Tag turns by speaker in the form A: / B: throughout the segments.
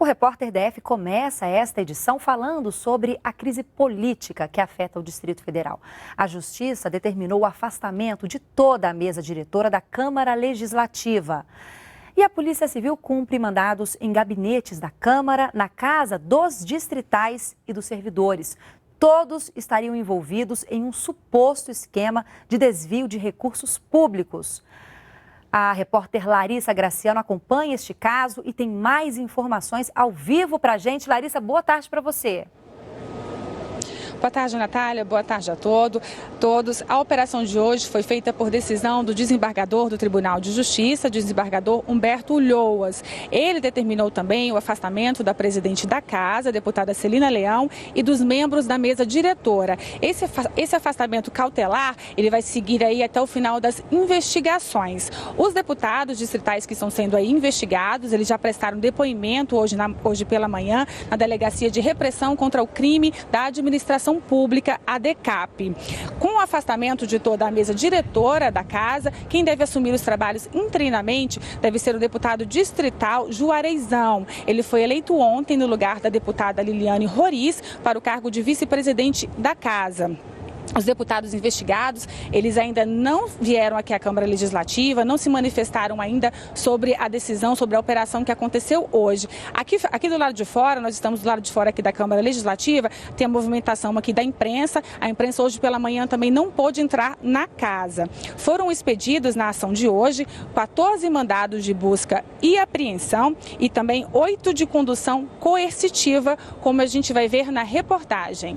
A: O repórter DF começa esta edição falando sobre a crise política que afeta o Distrito Federal. A Justiça determinou o afastamento de toda a mesa diretora da Câmara Legislativa. E a Polícia Civil cumpre mandados em gabinetes da Câmara, na casa dos distritais e dos servidores. Todos estariam envolvidos em um suposto esquema de desvio de recursos públicos. A repórter Larissa Graciano acompanha este caso e tem mais informações ao vivo para a gente. Larissa, boa tarde para você.
B: Boa tarde, Natália. Boa tarde a todos. A operação de hoje foi feita por decisão do desembargador do Tribunal de Justiça, desembargador Humberto Ulloas. Ele determinou também o afastamento da presidente da Casa, a deputada Celina Leão, e dos membros da mesa diretora. Esse afastamento cautelar, ele vai seguir aí até o final das investigações. Os deputados distritais que estão sendo aí investigados, eles já prestaram depoimento hoje pela manhã na Delegacia de Repressão contra o Crime da Administração Pública, a DECAP. Com o afastamento de toda a mesa diretora da casa, quem deve assumir os trabalhos interinamente deve ser o deputado distrital Juareizão. Ele foi eleito ontem no lugar da deputada Liliane Roriz para o cargo de vice-presidente da casa. Os deputados investigados, eles ainda não vieram aqui à Câmara Legislativa, não se manifestaram ainda sobre a decisão, sobre a operação que aconteceu hoje. Aqui do lado de fora, nós estamos do lado de fora aqui da Câmara Legislativa, tem a movimentação aqui da imprensa. A imprensa hoje pela manhã também não pôde entrar na casa. Foram expedidos na ação de hoje 14 mandados de busca e apreensão e também 8 de condução coercitiva, como a gente vai ver na reportagem.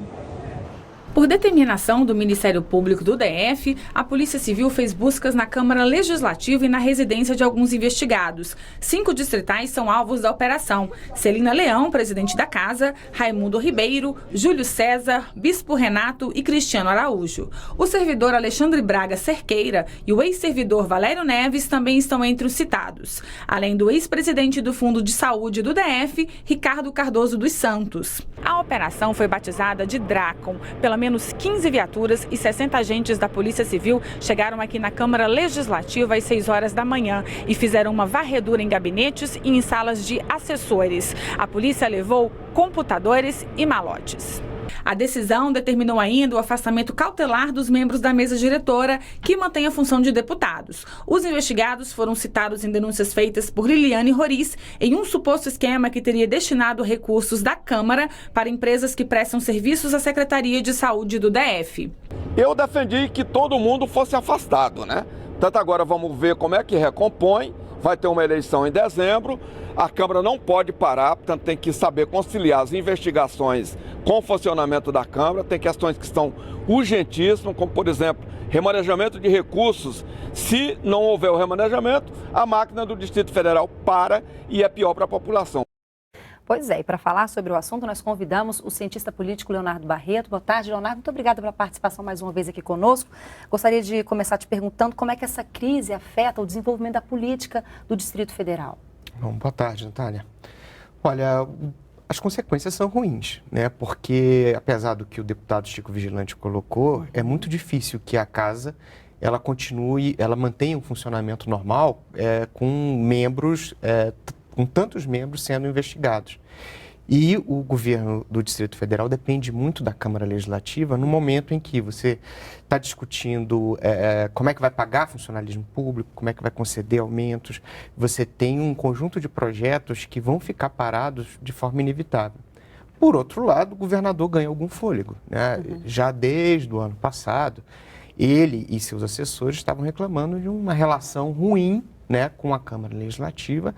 B: Por determinação do Ministério Público do DF, a Polícia Civil fez buscas na Câmara Legislativa e na residência de alguns investigados. 5 distritais são alvos da operação: Celina Leão, presidente da Casa, Raimundo Ribeiro, Júlio César, Bispo Renato e Cristiano Araújo. O servidor Alexandre Braga Cerqueira e o ex-servidor Valério Neves também estão entre os citados, além do ex-presidente do Fundo de Saúde do DF, Ricardo Cardoso dos Santos. A operação foi batizada de Drácon. Pelo menos 15 viaturas e 60 agentes da Polícia Civil chegaram aqui na Câmara Legislativa às 6 horas da manhã e fizeram uma varredura em gabinetes e em salas de assessores. A polícia levou computadores e malotes. A decisão determinou ainda o afastamento cautelar dos membros da mesa diretora, que mantém a função de deputados. Os investigados foram citados em denúncias feitas por Liliane Roriz em um suposto esquema que teria destinado recursos da Câmara para empresas que prestam serviços à Secretaria de Saúde do DF.
C: Eu defendi que todo mundo fosse afastado, né? Tanto agora vamos ver como é que recompõe. Vai ter uma eleição em dezembro, a Câmara não pode parar, portanto tem que saber conciliar as investigações com o funcionamento da Câmara. Tem questões que estão urgentíssimas, como por exemplo, remanejamento de recursos. Se não houver o remanejamento, a máquina do Distrito Federal para e é pior para a população.
A: Pois é, e para falar sobre o assunto, nós convidamos o cientista político Leonardo Barreto. Boa tarde, Leonardo. Muito obrigada pela participação mais uma vez aqui conosco. Gostaria de começar te perguntando como é que essa crise afeta o desenvolvimento da política do Distrito Federal.
D: Bom, boa tarde, Natália. Olha, as consequências são ruins, né? Porque, apesar do que o deputado Chico Vigilante colocou, é muito difícil que a casa ela continue, ela mantenha um funcionamento normal com membros... com tantos membros sendo investigados. E o governo do Distrito Federal depende muito da Câmara Legislativa no momento em que você está discutindo como é que vai pagar funcionalismo público, como é que vai conceder aumentos. Você tem um conjunto de projetos que vão ficar parados de forma inevitável. Por outro lado, o governador ganha algum fôlego, né? Já desde o ano passado, ele e seus assessores estavam reclamando de uma relação ruim, né, com a Câmara Legislativa,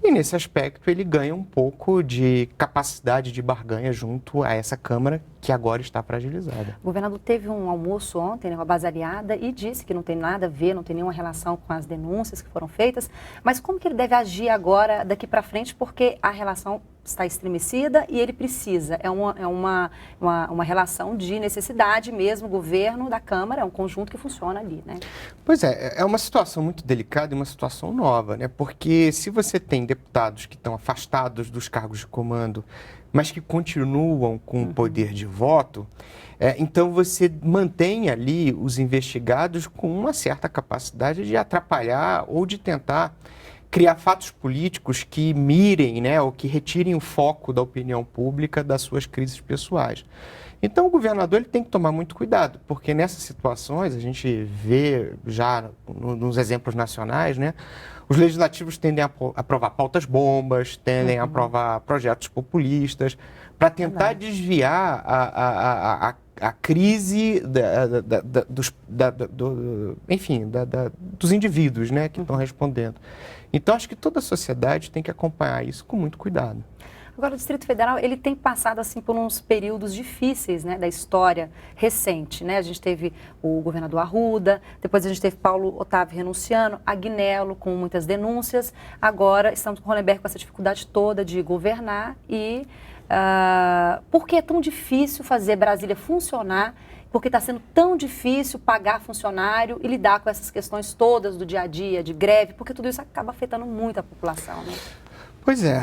D: e nesse aspecto ele ganha um pouco de capacidade de barganha junto a essa Câmara que agora está fragilizada.
A: O governador teve um almoço ontem, né, uma base aliada, e disse que não tem nada a ver, não tem nenhuma relação com as denúncias que foram feitas, mas como que ele deve agir agora, daqui para frente, porque a relação está estremecida e ele precisa, é uma relação de necessidade mesmo, o governo da Câmara, é um conjunto que funciona ali, né?
D: Pois é uma situação muito delicada e uma situação nova, né? Porque se você tem deputados que estão afastados dos cargos de comando, mas que continuam com o poder de voto, então você mantém ali os investigados com uma certa capacidade de atrapalhar ou de tentar criar fatos políticos que mirem, né, ou que retirem o foco da opinião pública das suas crises pessoais. Então, o governador ele tem que tomar muito cuidado, porque nessas situações, a gente vê já nos exemplos nacionais, né, os legislativos tendem a aprovar pautas bombas, tendem a aprovar projetos populistas, para tentar desviar a crise dos indivíduos, né, que estão respondendo. Então, acho que toda a sociedade tem que acompanhar isso com muito cuidado.
A: Agora, o Distrito Federal, ele tem passado assim por uns períodos difíceis, né, da história recente, né? A gente teve o governador Arruda, depois a gente teve Paulo Otávio renunciando, Agnello com muitas denúncias, agora estamos com o Hollenberg com essa dificuldade toda de governar e por que é tão difícil fazer Brasília funcionar? Porque está sendo tão difícil pagar funcionário e lidar com essas questões todas do dia a dia, de greve, porque tudo isso acaba afetando muito a população, né?
D: Pois é,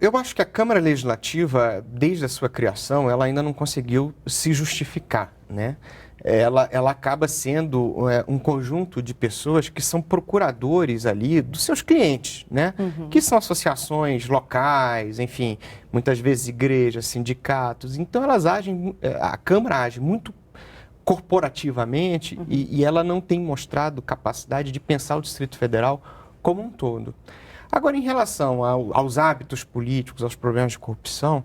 D: eu acho que a Câmara Legislativa, desde a sua criação, ela ainda não conseguiu se justificar, né? Ela acaba sendo um conjunto de pessoas que são procuradores ali dos seus clientes, né? Que são associações locais, enfim, muitas vezes igrejas, sindicatos. Então, elas agem, a Câmara age muito corporativamente e ela não tem mostrado capacidade de pensar o Distrito Federal como um todo. Agora, em relação aos hábitos políticos, aos problemas de corrupção,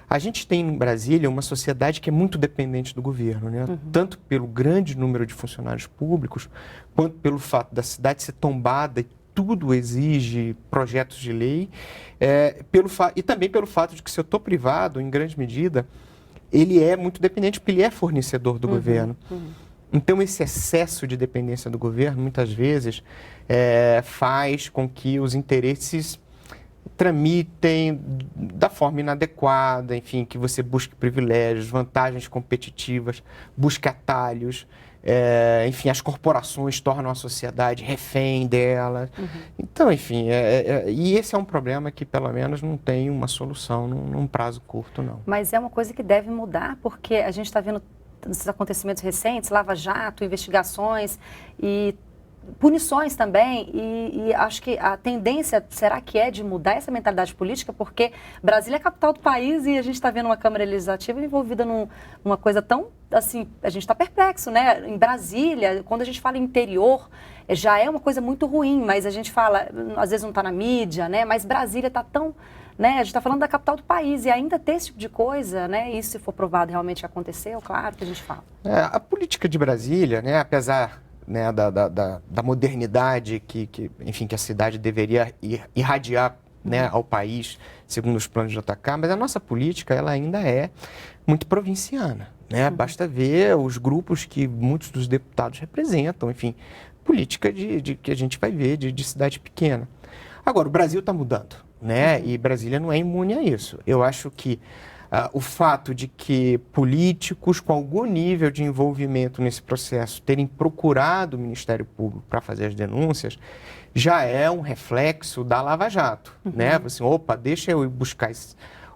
D: a gente tem em Brasília uma sociedade que é muito dependente do governo, né? Tanto pelo grande número de funcionários públicos, quanto pelo fato da cidade ser tombada e tudo exige projetos de lei, e também pelo fato de que o setor privado, em grande medida, ele é muito dependente porque ele é fornecedor do governo. Então, esse excesso de dependência do governo, muitas vezes, faz com que os interesses tramitem da forma inadequada, enfim, que você busque privilégios, vantagens competitivas, busque atalhos, enfim, as corporações tornam a sociedade refém delas. Então, enfim, e esse é um problema que, pelo menos, não tem uma solução num prazo curto, não.
A: Mas é uma coisa que deve mudar, porque a gente está vendo esses acontecimentos recentes, Lava Jato, investigações e punições também, e acho que a tendência, será que é de mudar essa mentalidade política? Porque Brasília é a capital do país e a gente está vendo uma Câmara Legislativa envolvida numa coisa tão, assim, a gente está perplexo, né? Em Brasília, quando a gente fala interior, já é uma coisa muito ruim, mas a gente fala, às vezes não está na mídia, né? Mas Brasília está tão... Né? A gente está falando da capital do país e ainda ter esse tipo de coisa, né? Isso, se for provado, realmente aconteceu, claro que a gente fala.
D: A política de Brasília, né, apesar, né, da modernidade enfim, que a cidade deveria irradiar, né, ao país, segundo os planos de JK, mas a nossa política ela ainda é muito provinciana, né? Basta ver os grupos que muitos dos deputados representam, enfim, política que a gente vai ver de cidade pequena. Agora, o Brasil está mudando, né? E Brasília não é imune a isso. Eu acho que o fato de que políticos com algum nível de envolvimento nesse processo terem procurado o Ministério Público para fazer as denúncias já é um reflexo da Lava Jato, né? Assim, opa, deixa eu ir buscar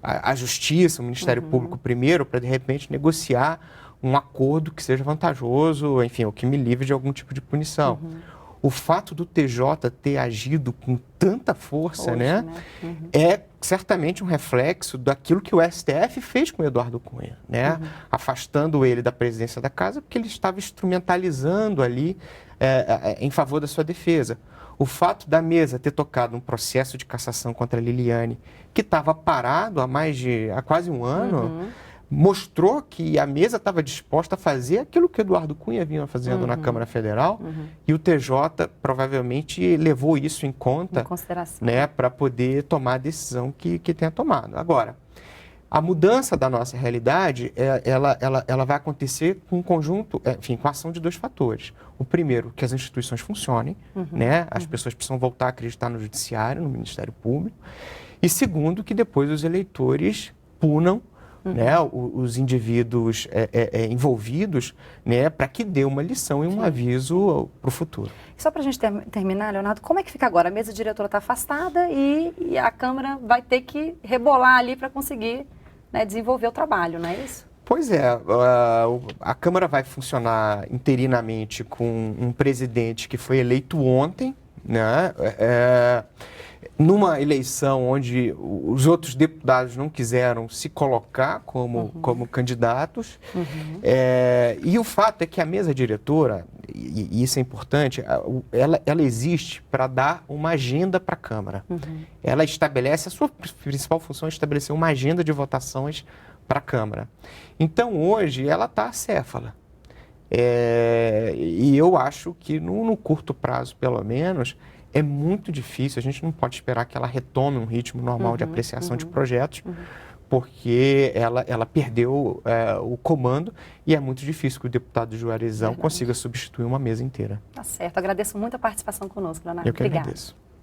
D: a Justiça, o Ministério Público primeiro, para de repente negociar um acordo que seja vantajoso, enfim, ou que me livre de algum tipo de punição. O fato do TJ ter agido com tanta força,
A: hoje,
D: né? É certamente um reflexo daquilo que o STF fez com o Eduardo Cunha, né? Afastando ele da presidência da casa porque ele estava instrumentalizando ali em favor da sua defesa. O fato da mesa ter tocado um processo de cassação contra a Liliane, que estava parado há quase um ano, mostrou que a mesa estava disposta a fazer aquilo que o Eduardo Cunha vinha fazendo na Câmara Federal e o TJ provavelmente levou isso em consideração, né, para poder tomar a decisão que tenha tomado. Agora, a mudança da nossa realidade, ela vai acontecer com um conjunto, enfim, com a ação de dois fatores. O primeiro, que as instituições funcionem, né? As pessoas precisam voltar a acreditar no Judiciário, no Ministério Público. E segundo, que depois os eleitores punam, né, os indivíduos envolvidos, né, para que dê uma lição e um aviso para o futuro.
A: Só para a gente terminar, Leonardo, como é que fica agora? A mesa diretora está afastada e a Câmara vai ter que rebolar ali para conseguir, né, desenvolver o trabalho, não é isso?
D: Pois é, a Câmara vai funcionar interinamente com um presidente que foi eleito ontem, né? Numa eleição onde os outros deputados não quiseram se colocar como candidatos. E o fato é que a mesa diretora, e isso é importante, ela existe para dar uma agenda para a Câmara. Ela estabelece, a sua principal função é estabelecer uma agenda de votações para a Câmara. Então, hoje, ela está acéfala. E eu acho que no curto prazo, pelo menos, é muito difícil, a gente não pode esperar que ela retome um ritmo normal de apreciação de projetos, porque ela perdeu o comando e é muito difícil que o deputado Juarezão consiga substituir uma mesa inteira.
A: Tá certo, agradeço muito a participação conosco, Leonardo.
D: Eu que agradeço.